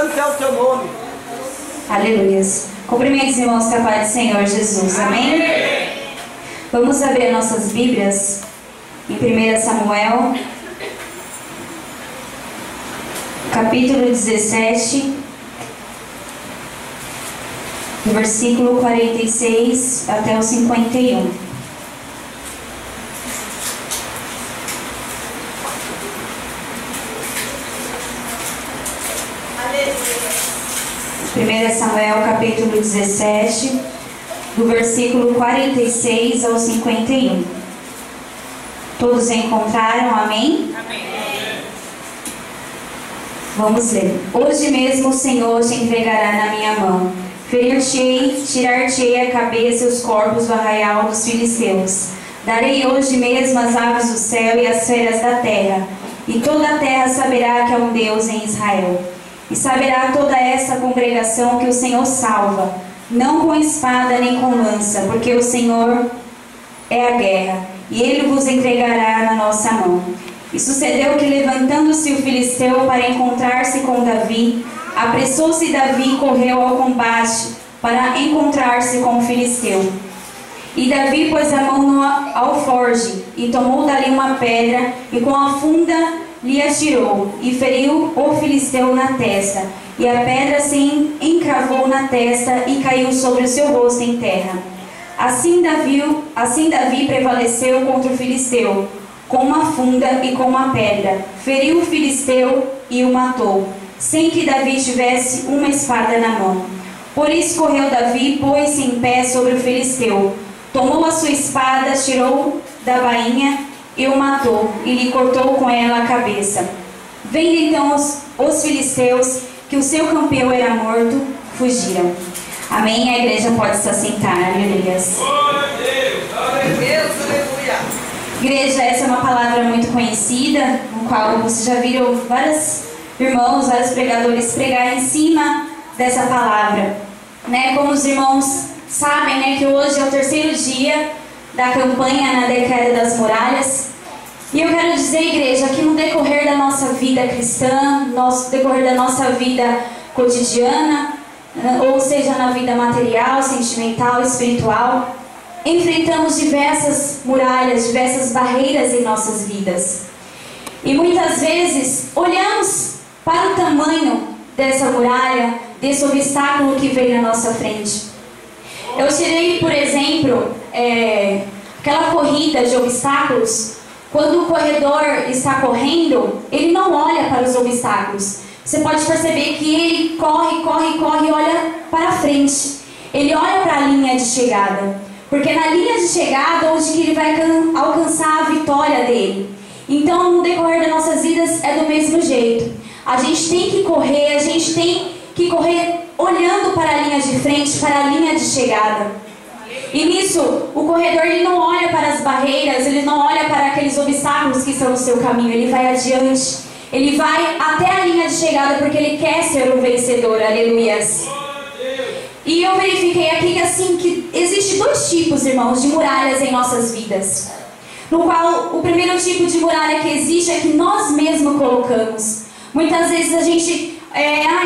santo é o teu nome. Aleluias. Cumprimente os irmãos com a paz do Senhor Jesus. Amém? Vamos abrir nossas Bíblias em 1 Samuel, capítulo 17, do versículo 46 até o 51. 1 Samuel, capítulo 17, do versículo 46 ao 51. Todos encontraram? Amém? Amém. Vamos ler. Hoje mesmo o Senhor te entregará na minha mão. Ferir-te-ei, tirar-te-ei a cabeça e os corpos do arraial dos filisteus. Darei hoje mesmo as aves do céu e as feras da terra, e toda a terra saberá que há um Deus em Israel. E saberá toda essa congregação que o Senhor salva, não com espada nem com lança, porque o Senhor é a guerra, e Ele vos entregará na nossa mão. E sucedeu que, levantando-se o filisteu para encontrar-se com Davi, apressou-se Davi e correu ao combate para encontrar-se com o filisteu. E Davi pôs a mão no alforge, e tomou dali uma pedra, e com a funda lhe atirou, e feriu o filisteu na testa, e a pedra se encravou na testa e caiu sobre o seu rosto em terra. Assim Davi prevaleceu contra o filisteu, com uma funda e com uma pedra, feriu o filisteu e o matou, sem que Davi tivesse uma espada na mão. Por isso correu Davi, pôs-se em pé sobre o filisteu, tomou a sua espada, tirou da bainha e o matou, e lhe cortou com ela a cabeça. Vendo então os filisteus que o seu campeão era morto, fugiram. Amém? A igreja pode se assentar. Aleluias. Igreja, essa é uma palavra muito conhecida, no qual vocês já viram vários irmãos, vários pregadores pregar em cima dessa palavra, né? Como os irmãos sabem, né, que hoje é o terceiro dia da campanha na Década das Muralhas. E eu quero dizer, igreja, que no decorrer da nossa vida cristã, no decorrer da nossa vida cotidiana, ou seja, na vida material, sentimental, espiritual, enfrentamos diversas muralhas, diversas barreiras em nossas vidas. E muitas vezes olhamos para o tamanho dessa muralha, desse obstáculo que vem na nossa frente. Eu tirei, por exemplo, aquela corrida de obstáculos. Quando o corredor está correndo, ele não olha para os obstáculos. Você pode perceber que ele corre e olha para frente. Ele olha para a linha de chegada. Porque na linha de chegada, onde que ele vai alcançar a vitória dele. Então, no decorrer das nossas vidas, é do mesmo jeito. A gente tem que correr, olhando para a linha de frente, para a linha de chegada. E nisso, o corredor ele não olha para as barreiras, ele não olha para aqueles obstáculos que estão no seu caminho, ele vai adiante, ele vai até a linha de chegada porque ele quer ser o vencedor, aleluias. E eu verifiquei aqui que existe dois tipos, irmãos, de muralhas em nossas vidas. No qual, o primeiro tipo de muralha que existe é que nós mesmos colocamos. Muitas vezes a gente...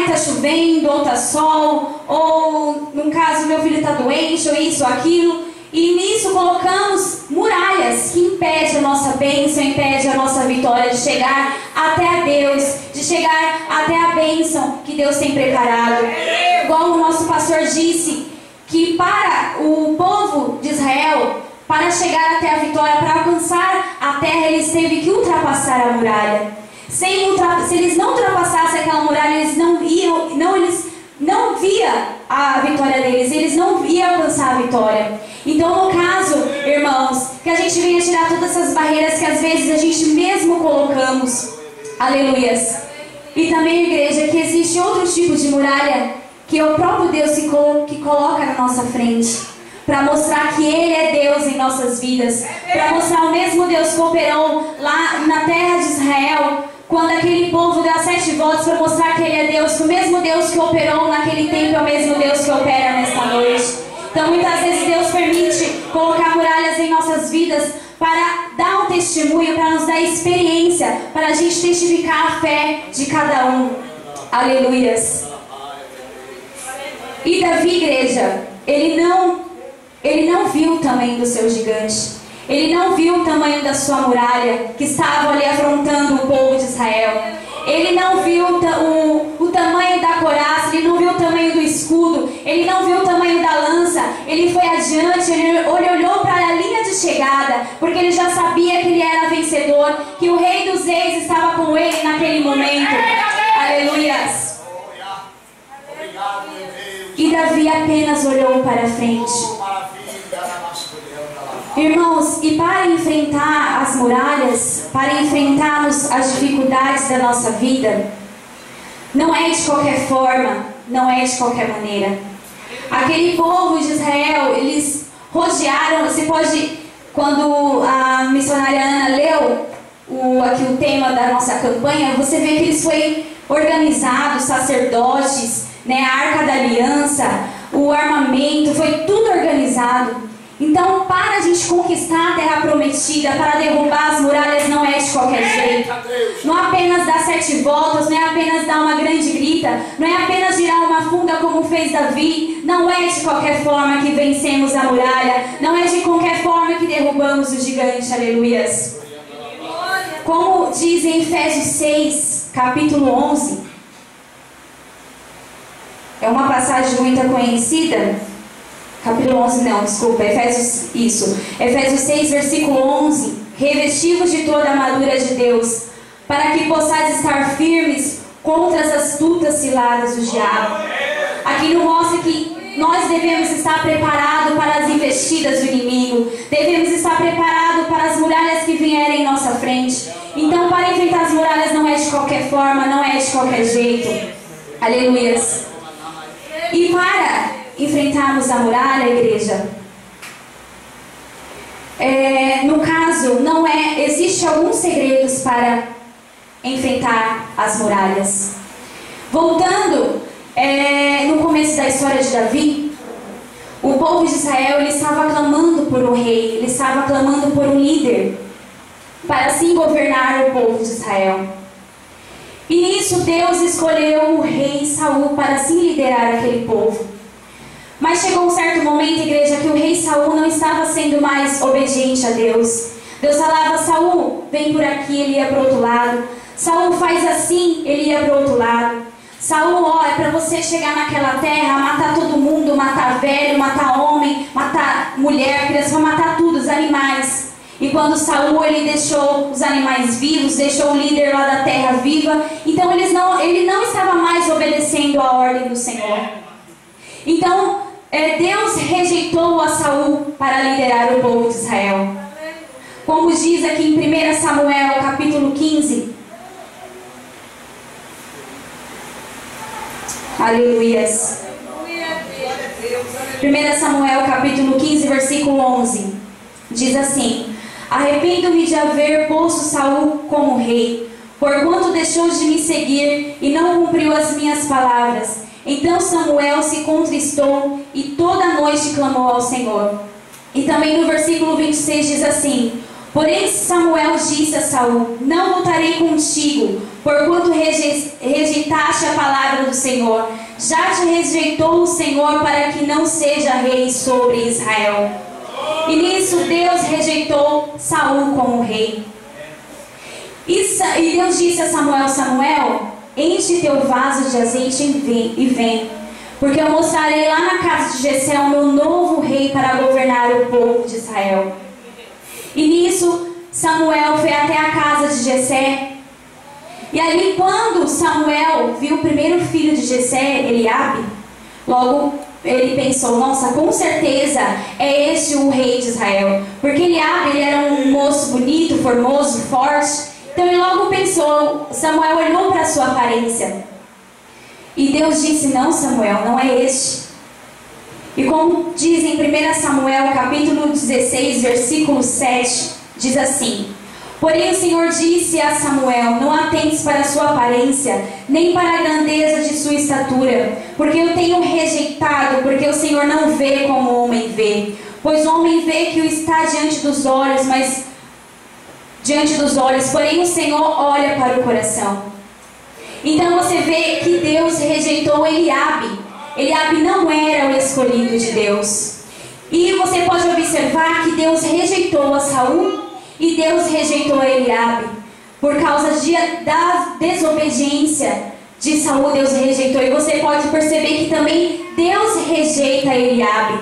tá chovendo, ou tá sol, ou no caso meu filho tá doente, ou isso, ou aquilo, e nisso colocamos muralhas que impedem a nossa bênção, impedem a nossa vitória de chegar até a Deus, de chegar até a bênção que Deus tem preparado. Igual o nosso pastor disse, que para o povo de Israel, para chegar até a vitória, para alcançar a terra, eles teve que ultrapassar a muralha. Se eles não ultrapassassem aquela muralha, eles não via a vitória deles, eles não iam alcançar a vitória. Então, no caso, irmãos, que a gente venha tirar todas essas barreiras que às vezes a gente mesmo colocamos. Aleluias. E também, igreja, que existe outro tipo de muralha que é o próprio Deus que coloca na nossa frente, para mostrar que Ele é Deus em nossas vidas, para mostrar o mesmo Deus que operou lá na terra de Israel, quando aquele povo deu as 7 voltas, para mostrar que Ele é Deus, que o mesmo Deus que operou naquele tempo é o mesmo Deus que opera nesta noite. Então muitas vezes Deus permite colocar muralhas em nossas vidas para dar um testemunho, para nos dar experiência, para a gente testificar a fé de cada um. Aleluias. E Davi, igreja, ele não viu o tamanho do seu gigante. Ele não viu o tamanho da sua muralha que estava ali afrontando o povo de Israel. Ele não viu o tamanho da couraça, ele não viu o tamanho do escudo, ele não viu o tamanho da lança. Ele foi adiante, ele olhou para a linha de chegada, porque ele já sabia que ele era vencedor, que o Rei dos Reis estava com ele naquele momento. Aleluias. E Davi apenas olhou para frente. Irmãos, e para enfrentar as muralhas, para enfrentarmos as dificuldades da nossa vida, não é de qualquer forma, não é de qualquer maneira. Aquele povo de Israel, eles rodearam, você pode, quando a missionária Ana leu aqui o tema da nossa campanha, você vê que eles foram organizados, sacerdotes, né, a Arca da Aliança, o armamento, foi tudo organizado. Então, para a gente conquistar a terra prometida, para derrubar as muralhas, não é de qualquer jeito. Não é apenas dar 7 voltas, não é apenas dar uma grande grita, não é apenas girar uma funda como fez Davi. Não é de qualquer forma que vencemos a muralha, não é de qualquer forma que derrubamos o gigante. Aleluias. Como diz em Efésios 6, capítulo 11, é uma passagem muito conhecida. Capítulo 11, não, desculpa, Efésios 6, versículo 11. Revestivos de toda a armadura de Deus, para que possais estar firmes contra as astutas ciladas do diabo. Aqui não mostra que nós devemos estar preparados para as investidas do inimigo, devemos estar preparados para as muralhas que vierem em nossa frente. Então, para enfrentar as muralhas não é de qualquer forma, não é de qualquer jeito. Aleluias. E para enfrentarmos a muralha, igreja, no caso, não é, existe alguns segredos para enfrentar as muralhas. Voltando, no começo da história de Davi, o povo de Israel, ele estava clamando por um rei, ele estava clamando por um líder, para assim governar o povo de Israel. E nisso Deus escolheu o rei Saul para assim liderar aquele povo. Mas chegou um certo momento, igreja, que o rei Saul não estava sendo mais obediente a Deus. Deus falava: Saul, vem por aqui, ele ia para o outro lado. Saul, faz assim, ele ia para o outro lado. Saul, ó, é para você chegar naquela terra, matar todo mundo, matar velho, matar homem, matar mulher, criança, matar tudo, os animais. E quando Saul, ele deixou os animais vivos, deixou o líder lá da terra viva, então ele não estava mais obedecendo a ordem do Senhor. Então, Deus rejeitou a Saul para liderar o povo de Israel. Como diz aqui em 1 Samuel, capítulo 15. Aleluias. 1 Samuel, capítulo 15, versículo 11. Diz assim: arrependo-me de haver posto Saul como rei, porquanto deixou de me seguir e não cumpriu as minhas palavras. Então Samuel se contristou e toda a noite clamou ao Senhor. E também no versículo 26 diz assim: porém Samuel disse a Saul: não lutarei contigo, porquanto rejeitaste a palavra do Senhor. Já te rejeitou o Senhor para que não seja rei sobre Israel. E nisso Deus rejeitou Saul como rei. E Deus disse a Samuel: Samuel, enche teu vaso de azeite e vem, porque eu mostrarei lá na casa de Jessé o meu novo rei para governar o povo de Israel. E nisso Samuel foi até a casa de Jessé. E ali, quando Samuel viu o primeiro filho de Jessé, Eliabe, logo ele pensou: nossa, com certeza é este o rei de Israel, porque Eliabe, ele era um moço bonito, formoso, forte. Então ele logo pensou, Samuel olhou para a sua aparência. E Deus disse: não, Samuel, não é este. E como diz em 1 Samuel, capítulo 16, versículo 7, diz assim: porém o Senhor disse a Samuel: não atentes para a sua aparência, nem para a grandeza de sua estatura, porque eu tenho rejeitado, porque o Senhor não vê como o homem vê. Pois o homem vê que o está diante dos olhos, porém o Senhor olha para o coração. Então você vê que Deus rejeitou Eliabe. Eliabe não era o escolhido de Deus. E você pode observar que Deus rejeitou a Saul e Deus rejeitou a Eliabe. Por causa da desobediência de Saul, Deus rejeitou. E você pode perceber que também Deus rejeita Eliabe.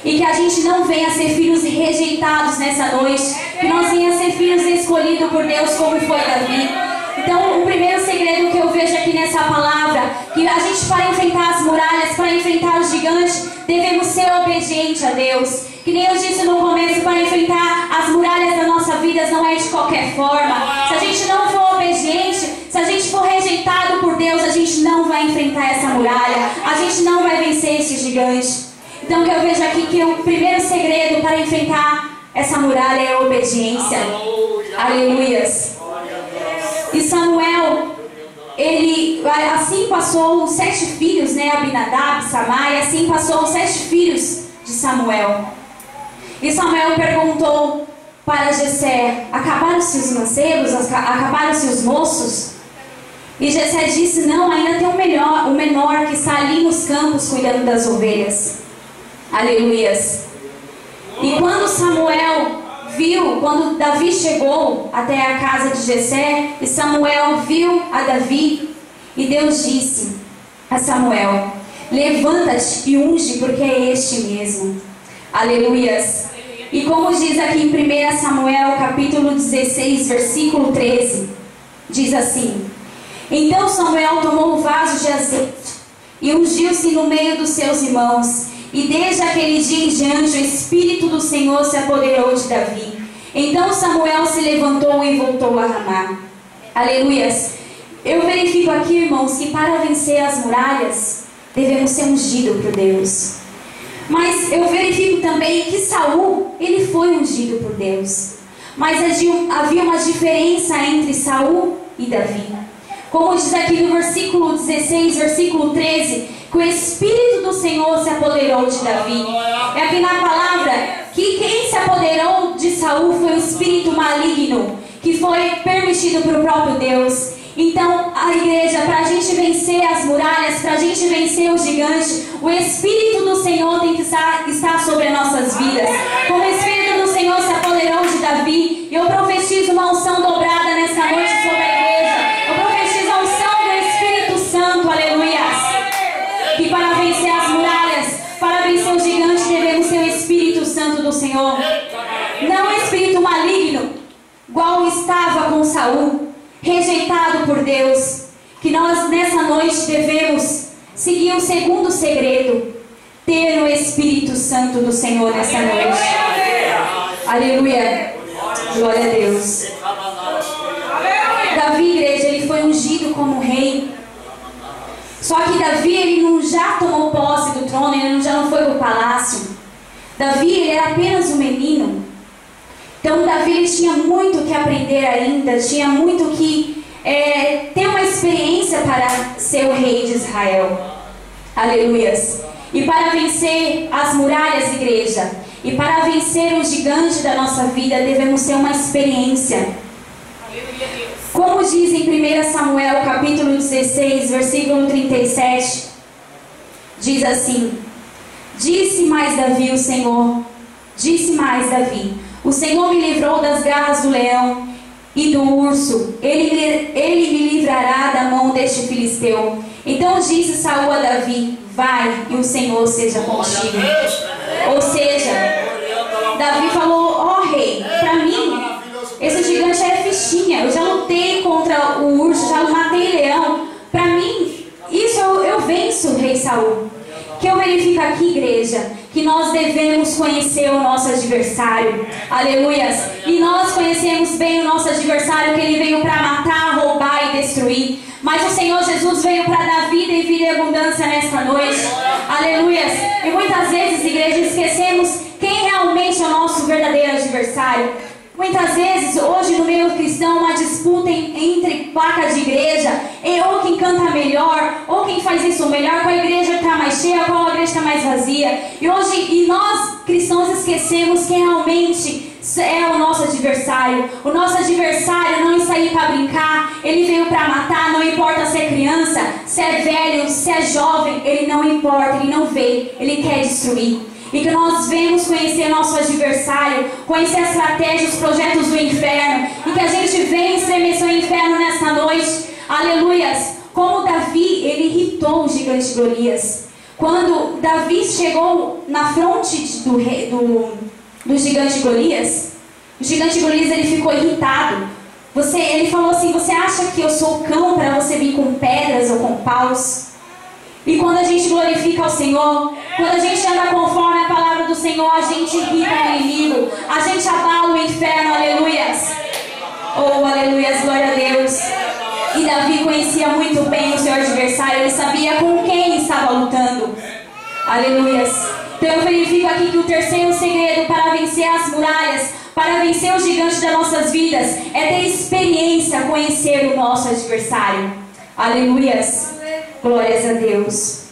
E que a gente não venha ser filhos rejeitados nessa noite. Que nós venhamos ser filhos escolhidos por Deus, como foi Davi. Então, o primeiro segredo que eu vejo aqui nessa palavra, que a gente, para enfrentar as muralhas, para enfrentar os gigantes, devemos ser obedientes a Deus. Que nem eu disse no começo, para enfrentar as muralhas da nossa vida não é de qualquer forma. Se a gente não for obediente, se a gente for rejeitado por Deus, a gente não vai enfrentar essa muralha. A gente não vai vencer esse gigante. Então, que eu vejo aqui que o primeiro segredo para enfrentar essa muralha é a obediência. Aleluias. E Samuel, ele assim passou os 7 filhos, né? Abinadab, Samai, assim passou os 7 filhos de Samuel. E Samuel perguntou para Jessé: acabaram-se os mancebos? Acabaram-se os moços? E Jessé disse: não, ainda tem o menor que está ali nos campos cuidando das ovelhas. Aleluias. E quando Samuel viu, quando Davi chegou até a casa de Jessé, e Samuel viu a Davi, e Deus disse a Samuel: levanta-te e unge, porque é este mesmo. Aleluias. E como diz aqui em 1 Samuel capítulo 16, versículo 13, diz assim: então Samuel tomou o vaso de azeite e ungiu-se no meio dos seus irmãos. E desde aquele dia em diante o Espírito do Senhor se apoderou de Davi. Então Samuel se levantou e voltou a Ramá. Aleluias. Eu verifico aqui, irmãos, que para vencer as muralhas, devemos ser ungidos por Deus. Mas eu verifico também que Saul, ele foi ungido por Deus. Mas havia uma diferença entre Saul e Davi. Como diz aqui no versículo 16, versículo 13, que o Espírito do Senhor se apoderou de Davi. É aqui na palavra que quem se apoderou de Saul foi o espírito maligno, que foi permitido por próprio Deus. Então, a igreja, para a gente vencer as muralhas, para a gente vencer o gigante, o Espírito do Senhor tem que estar sobre as nossas vidas. Como o Espírito do Senhor se apoderou de Davi, eu profetizo uma unção dobrada nessa noite sobre a igreja. Eu profetizo a unção do Espírito Santo, aleluia. Que para vencer as muralhas, para vencer o gigante, devemos ser o Espírito Santo do Senhor. Não o espírito maligno, igual estava com Saul, rejeitado por Deus. Que nós nessa noite devemos seguir o segundo segredo: ter o Espírito Santo do Senhor nessa noite. Aleluia. Glória a Deus. Davi, igreja, ele foi ungido como rei. Só que Davi, ele não já tomou posse do trono, ele já não foi para o palácio. Davi, ele era apenas um menino. Então Davi, ele tinha muito que aprender ainda, tinha muito que ter uma experiência para ser o rei de Israel. Aleluias. E para vencer as muralhas, igreja, e para vencer o gigante da nossa vida, devemos ter uma experiência. Como diz em 1 Samuel capítulo 16, versículo 37, diz assim: disse mais Davi o Senhor me livrou das garras do leão e do urso, ele me livrará da mão deste filisteu. Então disse Saul a Davi: vai, e o Senhor seja contigo. Ou seja, Davi falou: ó rei, para mim esse gigante é fichinha, eu já lutei contra o urso, já matei leão. Para mim, isso eu venço, rei Saul. Que eu verifico aqui, igreja, que nós devemos conhecer o nosso adversário. Aleluias. E nós conhecemos bem o nosso adversário, que ele veio para matar, roubar e destruir. Mas o Senhor Jesus veio para dar vida e vida e abundância nesta noite. Aleluias. E muitas vezes, igreja, esquecemos quem realmente é o nosso verdadeiro adversário. Muitas vezes, hoje no meio cristão, uma disputa entre placas de igreja, ou quem canta melhor, ou quem faz isso melhor, qual a igreja está mais cheia, qual a igreja está mais vazia. E nós cristãos esquecemos quem realmente é o nosso adversário. O nosso adversário não está aí para brincar, ele veio para matar, não importa se é criança, se é velho, se é jovem, ele não importa, ele não veio, ele quer destruir. E que nós venhamos conhecer nosso adversário, conhecer a estratégia, os projetos do inferno, e que a gente venha estremecer o inferno nesta noite. Aleluias! Como Davi, ele irritou o gigante Golias. Quando Davi chegou na fronte do gigante Golias, o gigante Golias ele ficou irritado. Ele falou assim: você acha que eu sou cão para você vir com pedras ou com paus? E quando a gente glorifica ao Senhor, quando a gente anda conforme a palavra do Senhor, a gente irrita o inimigo, a gente abala o inferno, aleluias. Oh, aleluias, glória a Deus. E Davi conhecia muito bem o seu adversário, ele sabia com quem estava lutando. Aleluias. Então eu verifico aqui que o terceiro segredo para vencer as muralhas, para vencer os gigantes das nossas vidas, é ter experiência, conhecer o nosso adversário. Aleluias. Glórias a Deus.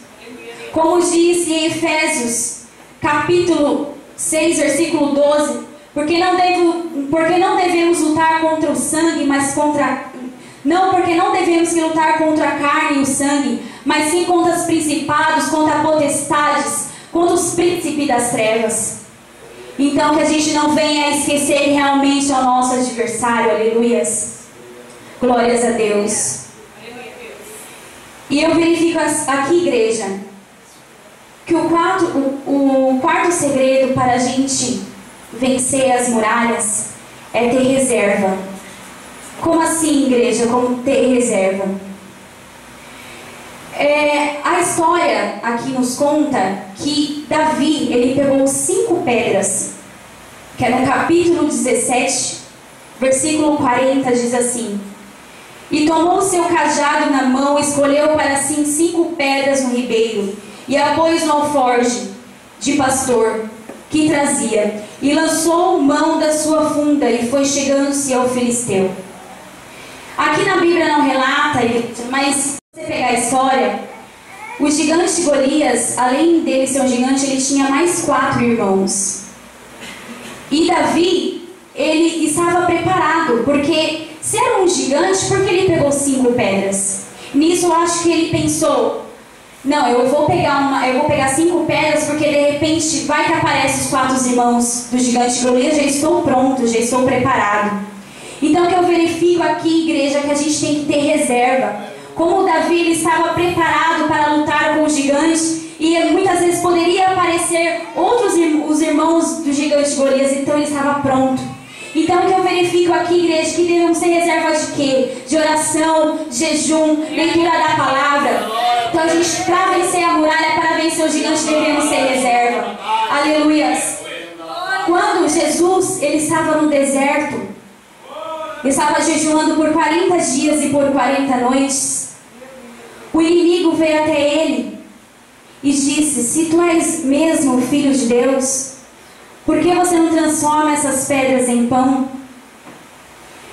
Como diz em Efésios, capítulo 6, versículo 12, porque não devemos lutar contra o sangue, mas porque não devemos lutar contra a carne e o sangue, mas sim contra os principados, contra as potestades, contra os príncipes das trevas. Então que a gente não venha esquecer realmente ao nosso adversário, aleluias. Glórias a Deus. E eu verifico aqui, igreja, que o quarto segredo para a gente vencer as muralhas é ter reserva. Como assim, igreja? Como ter reserva? A história aqui nos conta que Davi, ele pegou 5 pedras, que é no capítulo 17, versículo 40, diz assim: e tomou o seu cajado na mão, escolheu para si 5 pedras no ribeiro, e a pôs no alforje de pastor que trazia, e lançou mão da sua funda, e foi chegando-se ao filisteu. Aqui na Bíblia não relata, mas se você pegar a história, o gigante Golias, além dele ser um gigante, ele tinha mais 4 irmãos. E Davi, ele estava preparado, porque se era um gigante, por que ele pegou 5 pedras? Nisso eu acho que ele pensou: não, eu vou pegar 5 pedras, porque de repente vai que aparecem os 4 irmãos do gigante Golias, já estou pronto, já estou preparado. Então que eu verifico aqui, igreja, que a gente tem que ter reserva. Como Davi, ele estava preparado para lutar com os gigantes, e muitas vezes poderia aparecer os irmãos do gigante Golias, então ele estava pronto. Então que eu verifico aqui, igreja, que devemos ter reserva de quê? De oração, jejum, leitura da palavra. Então a gente, para vencer a muralha, para vencer o gigante, devemos ter reserva. Aleluias. Quando Jesus, ele estava no deserto, ele estava jejuando por 40 dias e por 40 noites, o inimigo veio até ele e disse: se tu és mesmo o Filho de Deus, por que você não transforma essas pedras em pão?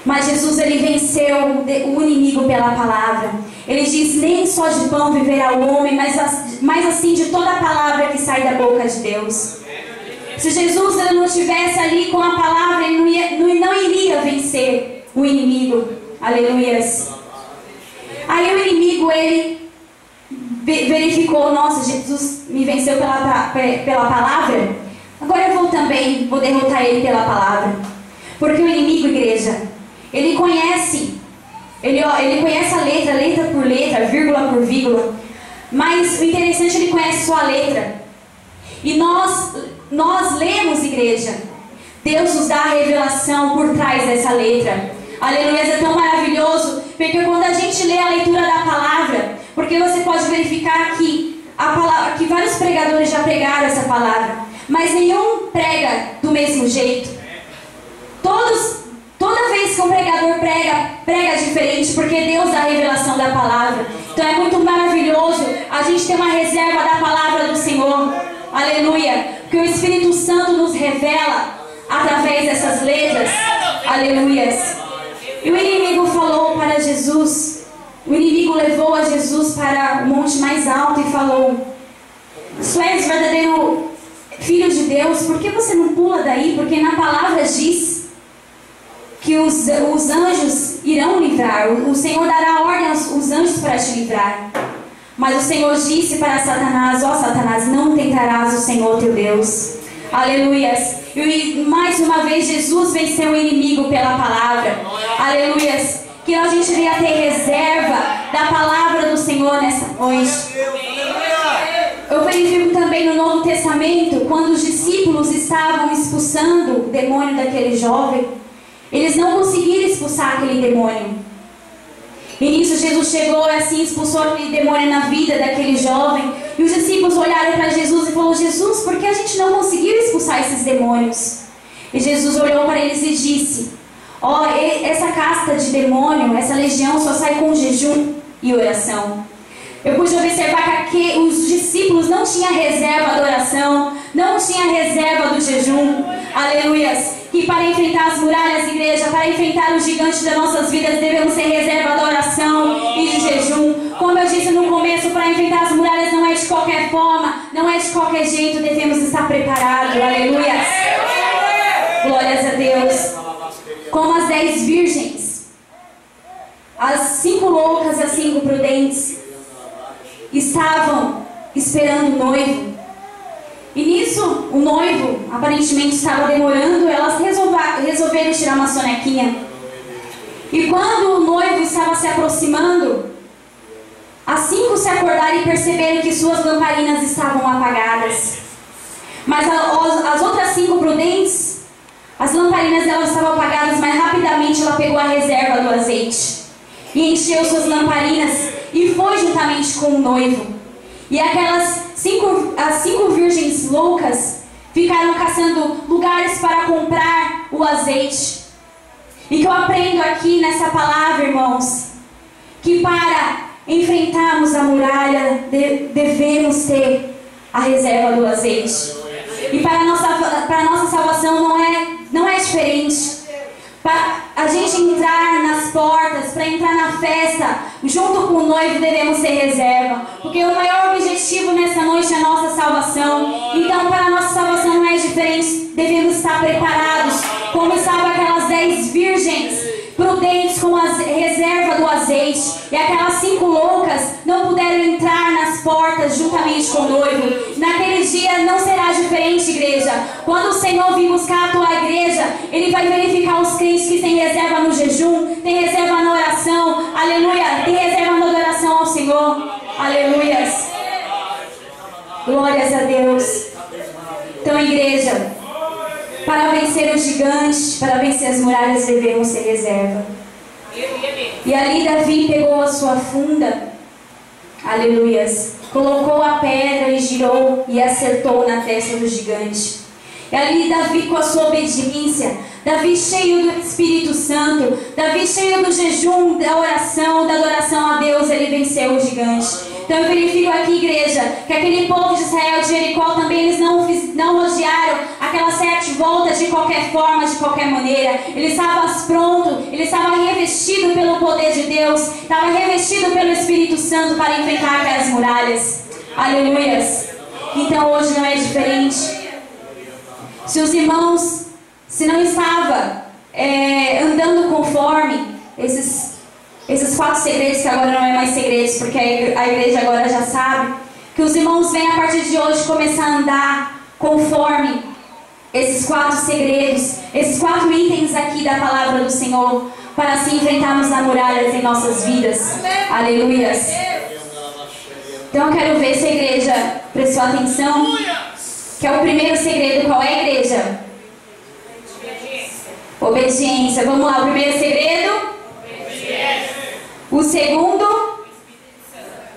Mas Jesus, ele venceu o inimigo pela palavra. Ele diz: nem só de pão viverá o homem, mas assim de toda a palavra que sai da boca de Deus. Se Jesus, ele não estivesse ali com a palavra, ele não iria vencer o inimigo. Aleluias. Aí o inimigo, ele verificou: nossa, Jesus me venceu pela palavra, agora eu vou derrotar ele pela palavra. Porque o inimigo, igreja, ele conhece a letra por letra, vírgula por vírgula. Mas o interessante, ele conhece só a letra. E nós lemos, igreja, Deus nos dá a revelação por trás dessa letra. Aleluia, é tão maravilhoso, porque quando a gente lê a leitura da palavra, porque você pode verificar que vários pregadores já pregaram essa palavra, mas nenhum prega do mesmo jeito. Toda vez que um pregador prega diferente, porque Deus dá a revelação da palavra. Então é muito maravilhoso a gente ter uma reserva da palavra do Senhor. Aleluia, porque o Espírito Santo nos revela através dessas letras. Aleluias. E o inimigo falou para Jesus, o inimigo levou a Jesus para o monte mais alto e falou: se és verdadeiro filho de Deus, por que você não pula daí? Porque na palavra diz que os anjos irão livrar. O Senhor dará ordem aos anjos para te livrar. Mas o Senhor disse para Satanás: ó Satanás, não tentarás o Senhor teu Deus. Aleluias. E mais uma vez Jesus venceu o inimigo pela palavra. Aleluias. Que a gente venha ter reserva da palavra do Senhor nessa noite. Eu verifico também no Novo Testamento, quando os discípulos estavam expulsando o demônio daquele jovem, eles não conseguiram expulsar aquele demônio. E nisso Jesus chegou e assim expulsou aquele demônio na vida daquele jovem. E os discípulos olharam para Jesus e falaram: Jesus, por que a gente não conseguiu expulsar esses demônios? E Jesus olhou para eles e disse: ó, essa casta de demônio, essa legião só sai com jejum e oração. Eu pude observar que os discípulos não tinham reserva da oração, não tinham reserva do jejum. Aleluias. Que para enfrentar as muralhas, igreja, para enfrentar os gigantes das nossas vidas, devemos ter reserva da oração e de jejum. Como eu disse no começo, para enfrentar as muralhas não é de qualquer forma, não é de qualquer jeito, devemos estar preparados. Aleluias. Glórias a Deus. Como as 10 virgens, as 5 loucas, as 5 prudentes, estavam esperando o noivo. E nisso, o noivo aparentemente estava demorando. Elas resolveram tirar uma sonequinha. E quando o noivo estava se aproximando, as 5 se acordaram e perceberam que suas lamparinas estavam apagadas. Mas as outras 5 prudentes, as lamparinas delas estavam apagadas, mas rapidamente ela pegou a reserva do azeite e encheu suas lamparinas e foi juntamente com o noivo. E as 5 virgens loucas ficaram caçando lugares para comprar o azeite. E que eu aprendo aqui nessa palavra, irmãos, que para enfrentarmos a muralha devemos ter a reserva do azeite. E para a nossa salvação não é diferente. Para a gente entrar nas portas, para entrar na festa, junto com o noivo, devemos ter reserva. Porque o maior objetivo nessa noite é a nossa salvação. Então, para a nossa salvação não é diferente. Devemos estar preparados, como estavam aquelas 10 virgens prudentes com a reserva do azeite. E aquelas 5 loucas não puderam entrar nas portas juntamente com o noivo. Naquele dia não será diferente, igreja. Quando o Senhor vir buscar a tua igreja, Ele vai verificar os crentes que têm reserva no jejum, tem reserva na oração, aleluia, tem reserva na adoração ao Senhor, aleluias. Glórias a Deus. Então, igreja, para vencer os gigantes, para vencer as muralhas, devemos ter reserva. E ali Davi pegou a sua funda, aleluias, colocou a pedra e girou e acertou na testa do gigante. E ali Davi, com a sua obediência, Davi cheio do Espírito Santo, Davi cheio do jejum, da oração, da adoração a Deus, ele venceu o gigante. Então eu verifico aqui, igreja, que aquele povo de Israel de Jericó também eles não rodearam aquelas 7 voltas de qualquer forma, de qualquer maneira. Ele estava pronto, ele estava revestido pelo poder de Deus, estava revestido pelo Espírito Santo para enfrentar aquelas muralhas. Aleluias. Então hoje não é diferente. Se os irmãos, se não estava andando conforme esses 4 segredos, que agora não é mais segredos, porque a igreja agora já sabe, que os irmãos venham a partir de hoje começar a andar conforme esses 4 segredos, esses 4 itens aqui da palavra do Senhor, para assim enfrentarmos as muralhas em nossas vidas. Aleluias. Então eu quero ver se a igreja prestou atenção, que é o primeiro segredo. Qual é, a igreja? Obediência. Vamos lá, o primeiro segredo? Obediência. O segundo?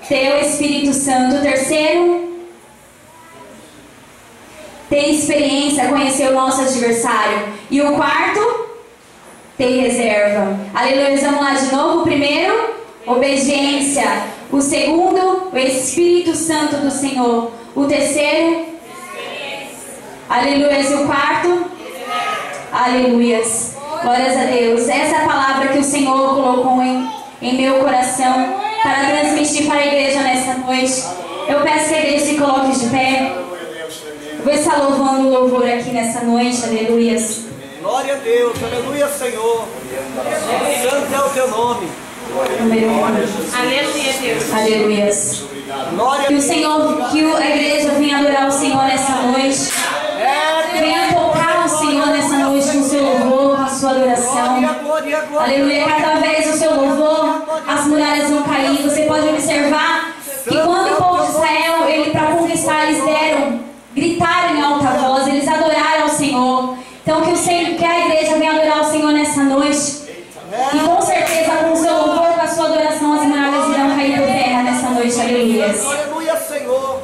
Ter o Espírito Santo. O terceiro? Ter experiência, conhecer o nosso adversário. E o quarto? Ter reserva. Aleluia. Vamos lá de novo. O primeiro? Obediência. O segundo? O Espírito Santo do Senhor. O terceiro? Aleluia. E o quarto? Aleluias. Glórias a Deus. Essa é a palavra que o Senhor colocou em meu coração para transmitir para a igreja nesta noite. Eu peço que a igreja se coloque de pé. Vou estar louvando o louvor aqui nessa noite, aleluias. Glória a Deus, aleluia, Senhor. Santo é o teu nome. Aleluia, Deus. Aleluias. Glória Que o Senhor, que a igreja venha adorar o Senhor nessa noite. Venha tocar o Senhor nessa noite com o seu louvor, com a sua adoração. Aleluia, cada vez o seu louvor, as muralhas vão cair. Você pode observar que quando o povo de Israel, para conquistar, eles gritaram em alta voz, eles adoraram ao Senhor. Então que a igreja venha adorar o Senhor nessa noite. E com certeza com o seu louvor, com a sua adoração, as muralhas irão cair por terra nessa noite. Aleluia. Aleluia, Senhor.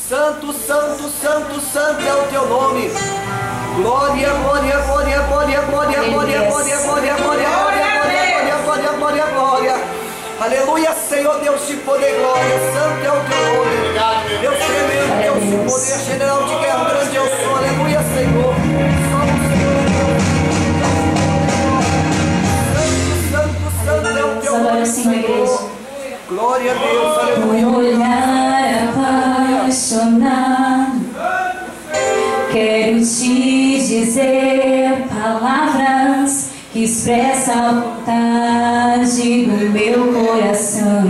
Santo, santo, santo, santo é o teu nome. Glória, glória, glória, glória, glória, glória, glória, glória, glória, glória, glória, glória, glória. Aleluia, Senhor, Deus de poder e glória. Santo é o teu nome. Deus tremendo, Deus de poder, general de guerra, grande eu sou. Aleluia, Senhor. Só o Senhor. Santo, santo, santo é o teu nome, Senhor. Glória a Deus, aleluia. Um olhar apaixonado, quero te dizer palavras que expressam a vontade do meu coração,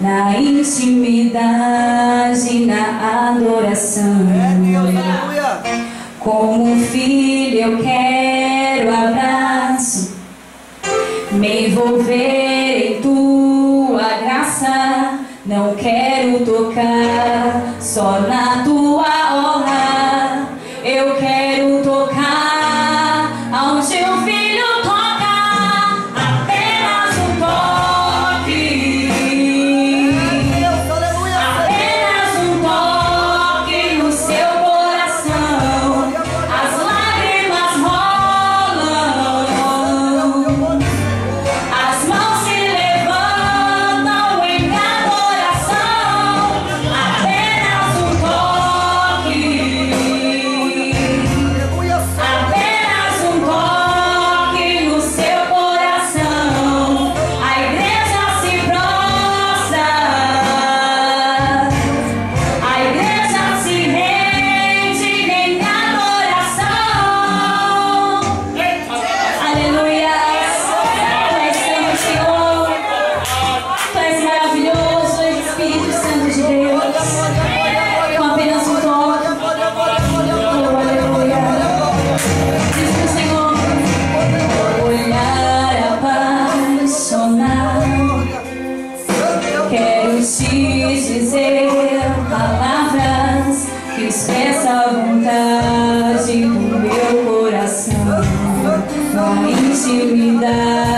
na intimidade, na adoração. Como filho eu quero abraço, me envolver em tua graça. Não quero tocar só na tua honra, eu quero tocar aonde o filho toca, apenas um toque, apenas um toque no seu coração, as lágrimas rolam, as mãos se levantam em adoração, apenas um toque, apenas um toque no seu coração, a igreja se prostra, a igreja se rende em adoração. Aleluia. Tu és Santo, Senhor. Tu és maravilhoso, Espírito Santo de Deus. Com apenas um toque. Oh, aleluia. Diz pro Senhor. Olhar apaixonado, quero te dizer palavras que expressam a vontade do meu coração, na intimidade.